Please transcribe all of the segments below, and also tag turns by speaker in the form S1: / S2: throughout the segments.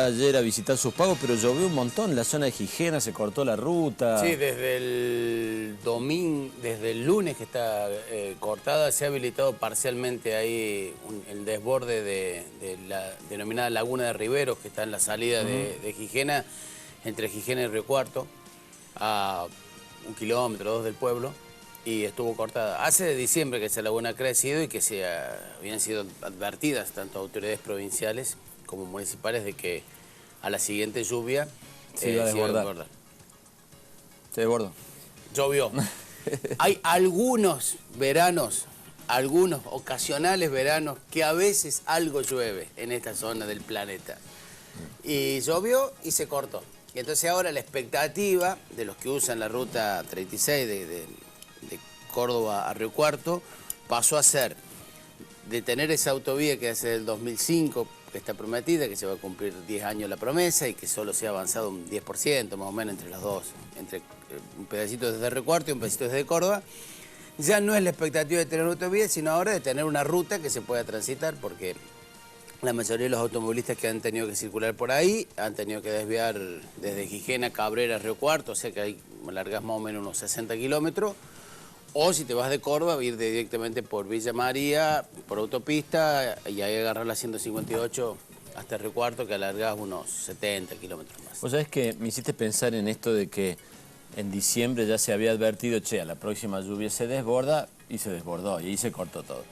S1: ayer a visitar sus pagos, pero llovió un montón. La zona de Gijena se cortó la ruta.
S2: Sí, desde el domingo, desde el lunes que está cortada, se ha habilitado parcialmente ahí el desborde de la denominada Laguna de Riveros, que está en la salida de Gijena, entre Gijena y Río Cuarto, a 1 kilómetro, 2 del pueblo, y estuvo cortada. Hace diciembre que esa laguna ha crecido y que habían sido advertidas tanto autoridades provinciales como municipales de que a la siguiente lluvia
S1: se iba a desbordar. Se desbordó.
S2: Llovió. Hay algunos veranos, algunos ocasionales veranos, que a veces algo llueve en esta zona del planeta. Y llovió y se cortó. Y entonces ahora la expectativa de los que usan la ruta 36 de Córdoba a Río Cuarto pasó a ser de tener esa autovía que hace del 2005, que está prometida, que se va a cumplir 10 años la promesa y que solo se ha avanzado un 10% más o menos entre las dos, entre un pedacito desde Río Cuarto y un pedacito desde Córdoba. Ya no es la expectativa de tener autovía, sino ahora de tener una ruta que se pueda transitar, porque la mayoría de los automovilistas que han tenido que circular por ahí han tenido que desviar desde Gijena, Cabrera, Río Cuarto, o sea que hay largas más o menos unos 60 kilómetros. O si te vas de Córdoba, ir directamente por Villa María, por autopista, y ahí agarrar la 158 hasta Río Cuarto, que alargás unos 70 kilómetros más.
S1: Vos sabés que me hiciste pensar en esto de que en diciembre ya se había advertido, che, a la próxima lluvia se desborda, y se desbordó, y ahí se cortó todo.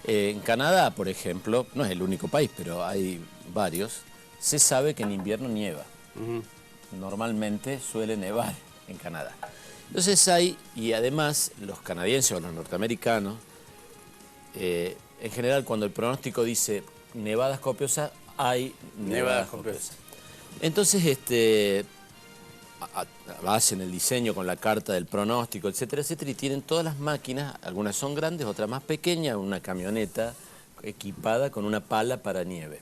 S1: En Canadá, por ejemplo, no es el único país, pero hay varios, se sabe que en invierno nieva. Normalmente suele nevar en Canadá. Entonces hay, y además los canadienses o los norteamericanos, en general cuando el pronóstico dice nevadas copiosas, hay nevadas copiosas. Entonces hacen el diseño con la carta del pronóstico, etcétera, etcétera, y tienen todas las máquinas, algunas son grandes, otras más pequeñas, una camioneta equipada con una pala para nieve.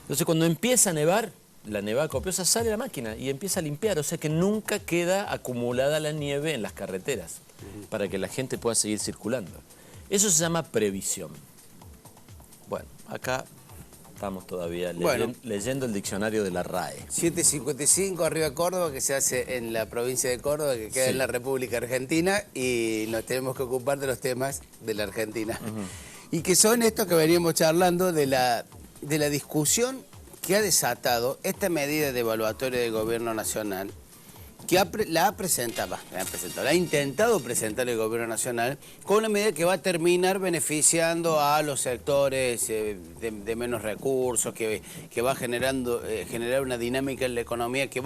S1: Entonces cuando empieza a nevar, la nevada copiosa sale a la máquina y empieza a limpiar, o sea que nunca queda acumulada la nieve en las carreteras para que la gente pueda seguir circulando. Eso se llama previsión. Bueno, acá estamos todavía leyendo el diccionario de la RAE.
S2: 7:55 arriba Córdoba, que se hace en la provincia de Córdoba, que queda en la República Argentina, y nos tenemos que ocupar de los temas de la Argentina. Y que son estos que veníamos charlando de la discusión que ha desatado esta medida de evaluatoria del gobierno nacional, que la ha intentado presentar el gobierno nacional con una medida que va a terminar beneficiando a los sectores de menos recursos, que va a generar una dinámica en la economía que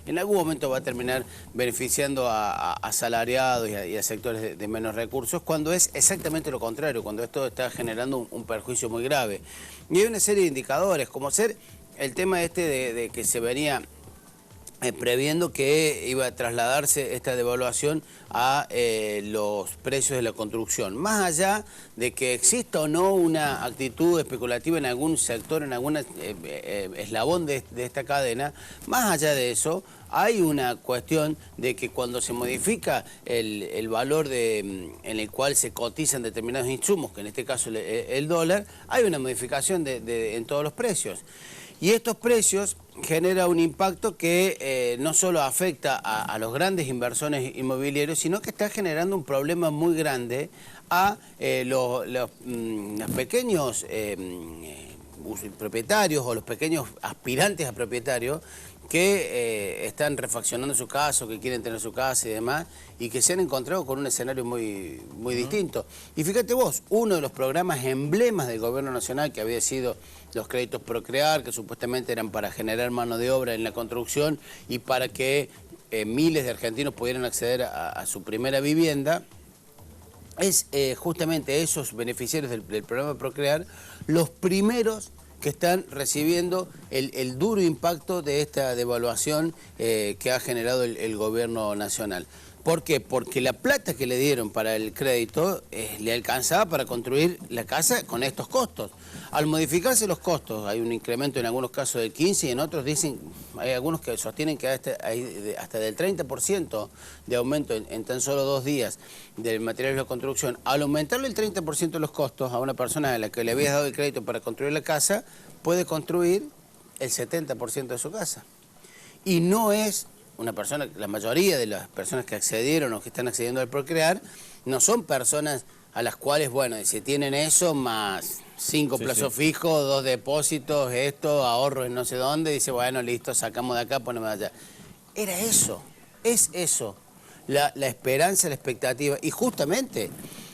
S2: en algún momento va a terminar beneficiando a asalariados y a sectores de menos recursos, cuando es exactamente lo contrario, cuando esto está generando un perjuicio muy grave. Y hay una serie de indicadores, como ser el tema de que se venía previendo que iba a trasladarse esta devaluación a los precios de la construcción. Más allá de que exista o no una actitud especulativa en algún sector, en algún eslabón de esta cadena, más allá de eso, hay una cuestión de que cuando se modifica el valor en el cual se cotizan determinados insumos, que en este caso el dólar, hay una modificación en todos los precios. Y estos precios generan un impacto que no solo afecta a los grandes inversores inmobiliarios, sino que está generando un problema muy grande a los pequeños propietarios o los pequeños aspirantes a propietarios que están refaccionando su casa, que quieren tener su casa y demás, y que se han encontrado con un escenario muy distinto. Y fíjate vos, uno de los programas emblemas del gobierno nacional, que había sido los créditos Procrear, que supuestamente eran para generar mano de obra en la construcción y para que miles de argentinos pudieran acceder a su primera vivienda, es justamente esos beneficiarios del programa Procrear los primeros que están recibiendo el duro impacto de esta devaluación que ha generado el gobierno nacional. ¿Por qué? Porque la plata que le dieron para el crédito le alcanzaba para construir la casa con estos costos. Al modificarse los costos, hay un incremento en algunos casos del 15% y en otros hay algunos que sostienen que hasta del 30% de aumento en tan solo 2 días del material de la construcción. Al aumentarle el 30% de los costos a una persona a la que le habías dado el crédito para construir la casa, puede construir el 70% de su casa. Y no es una persona, la mayoría de las personas que accedieron o que están accediendo al Procrear, no son personas a las cuales, bueno, si tienen eso, más 5 plazos fijos, 2 depósitos, esto, ahorros en no sé dónde, dice, bueno, listo, sacamos de acá, ponemos de allá. Era eso, es eso, la esperanza, la expectativa. Y justamente,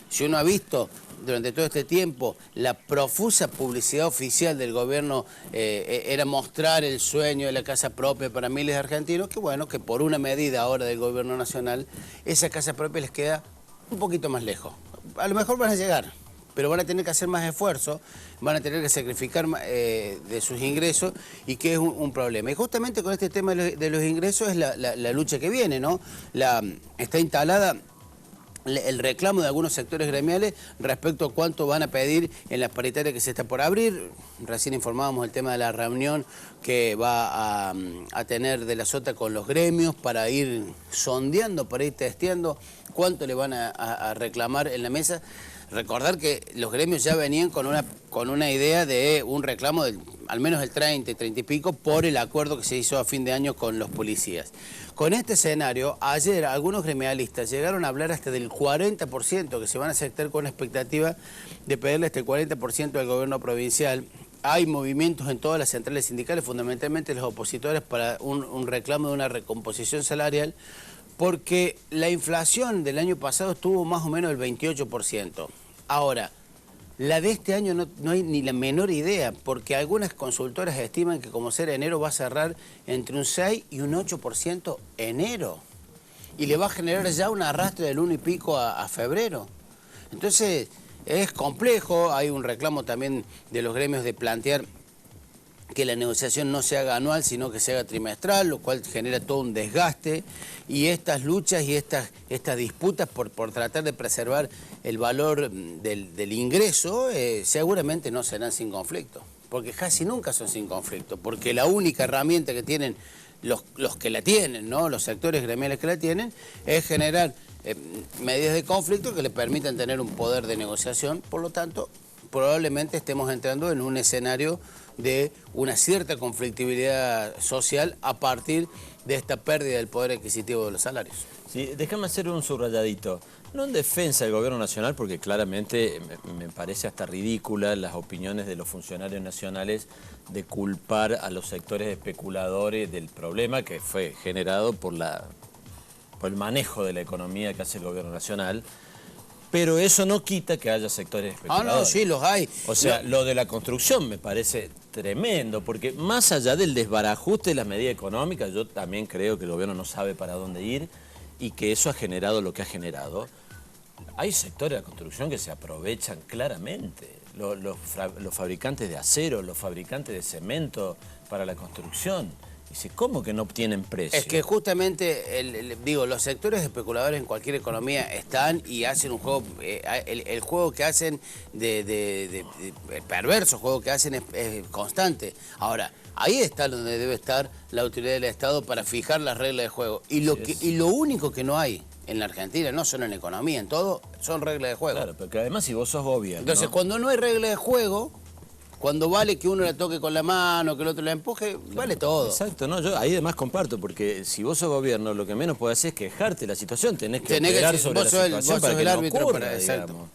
S2: si uno ha visto durante todo este tiempo la profusa publicidad oficial del gobierno, era mostrar el sueño de la casa propia para miles de argentinos, que bueno, que por una medida ahora del gobierno nacional, esa casa propia les queda un poquito más lejos. A lo mejor van a llegar, pero van a tener que hacer más esfuerzo, van a tener que sacrificar de sus ingresos, y que es un problema. Y justamente con este tema de los ingresos es la lucha que viene, ¿no? Está instalada el reclamo de algunos sectores gremiales respecto a cuánto van a pedir en la paritaria que se está por abrir. Recién informábamos el tema de la reunión que va a tener de la Sota con los gremios para ir sondeando, para ir testeando cuánto le van a reclamar en la mesa. Recordar que los gremios ya venían con una idea de un reclamo del al menos el 30 y pico por el acuerdo que se hizo a fin de año con los policías. Con este escenario, ayer algunos gremialistas llegaron a hablar hasta del 40%, que se van a aceptar con la expectativa de pedirle hasta el 40% al gobierno provincial. Hay movimientos en todas las centrales sindicales, fundamentalmente los opositores, para un reclamo de una recomposición salarial, porque la inflación del año pasado estuvo más o menos el 28%. Ahora, la de este año no hay ni la menor idea, porque algunas consultoras estiman que como será enero va a cerrar entre un 6 y un 8% enero. Y le va a generar ya un arrastre del 1 y pico a febrero. Entonces, es complejo. Hay un reclamo también de los gremios de plantear que la negociación no se haga anual, sino que se haga trimestral, lo cual genera todo un desgaste. Y estas luchas y estas disputas por tratar de preservar el valor del ingreso, seguramente no serán sin conflicto, porque casi nunca son sin conflicto, porque la única herramienta que tienen los que la tienen, ¿no?, los sectores gremiales que la tienen, es generar medidas de conflicto que le permitan tener un poder de negociación. Por lo tanto, probablemente estemos entrando en un escenario de una cierta conflictividad social a partir de esta pérdida del poder adquisitivo de los salarios.
S1: Sí, déjame hacer un subrayadito. No en defensa del gobierno nacional, porque claramente me parece hasta ridícula las opiniones de los funcionarios nacionales de culpar a los sectores especuladores del problema que fue generado por el manejo de la economía que hace el gobierno nacional. Pero eso no quita que haya sectores especuladores.
S2: Ah, no, sí, los hay.
S1: O sea, lo de la construcción me parece tremendo, porque más allá del desbarajuste de las medidas económicas, yo también creo que el gobierno no sabe para dónde ir y que eso ha generado lo que ha generado. Hay sectores de la construcción que se aprovechan claramente. Los fabricantes de acero, los fabricantes de cemento para la construcción. Dice, ¿cómo que no obtienen precio?
S2: Es que justamente, los sectores especuladores en cualquier economía están y hacen un juego, el juego que hacen el perverso juego que hacen es constante. Ahora, ahí está donde debe estar la autoridad del Estado para fijar las reglas de juego. Y lo único que no hay en la Argentina, no solo en economía, en todo, son reglas de juego.
S1: Claro, porque además si vos sos gobierno...
S2: Entonces, cuando no hay reglas de juego... Cuando vale que uno la toque con la mano, que el otro la empuje, claro, vale todo.
S1: Exacto, no, yo ahí además comparto, porque si vos sos gobierno, lo que menos podés hacer es quejarte de la situación, tenés que operar sobre la situación para que no ocurra, digamos.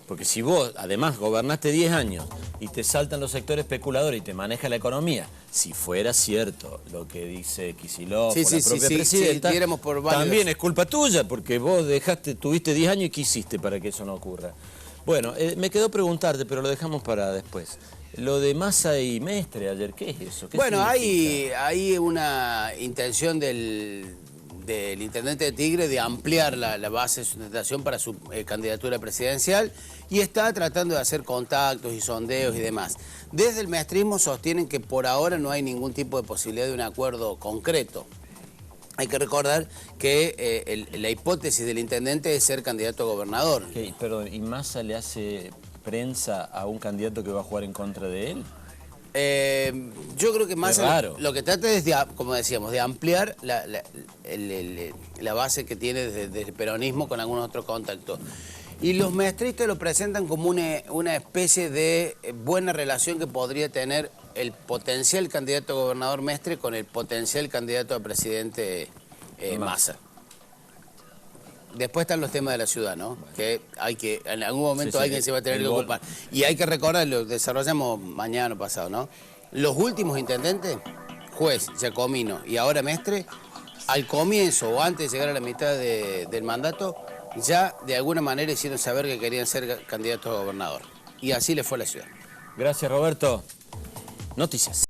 S1: Porque si vos, además, gobernaste 10 años y te saltan los sectores especuladores y te maneja la economía, si fuera cierto lo que dice Kicillof, la propia presidenta, también es culpa tuya, porque vos tuviste 10 años y ¿qué hiciste para que eso no ocurra? Bueno, me quedó preguntarte, pero lo dejamos para después. Lo de Massa y Mestre ayer, ¿qué es eso?
S2: Bueno, hay una intención del intendente de Tigre de ampliar la base de sustentación para su candidatura presidencial y está tratando de hacer contactos y sondeos y demás. Desde el mestrismo sostienen que por ahora no hay ningún tipo de posibilidad de un acuerdo concreto. Hay que recordar que la hipótesis del intendente es ser candidato a gobernador.
S1: Okay, perdón, ¿y Massa le hace prensa a un candidato que va a jugar en contra de él?
S2: Yo creo que Massa lo que trata es, como decíamos, de ampliar la base que tiene desde el peronismo con algunos otros contactos. Y los mestristas lo presentan como una especie de buena relación que podría tener el potencial candidato a gobernador Mestre con el potencial candidato a presidente Massa. Después están los temas de la ciudad, ¿no? Que en algún momento alguien se va a tener que ocupar. Y hay que recordar, lo desarrollamos mañana o pasado, ¿no? Los últimos intendentes, Juez, Giacomino y ahora Mestre, al comienzo o antes de llegar a la mitad del mandato, ya de alguna manera hicieron saber que querían ser candidatos a gobernador. Y así le fue a la ciudad.
S1: Gracias, Roberto. Noticias.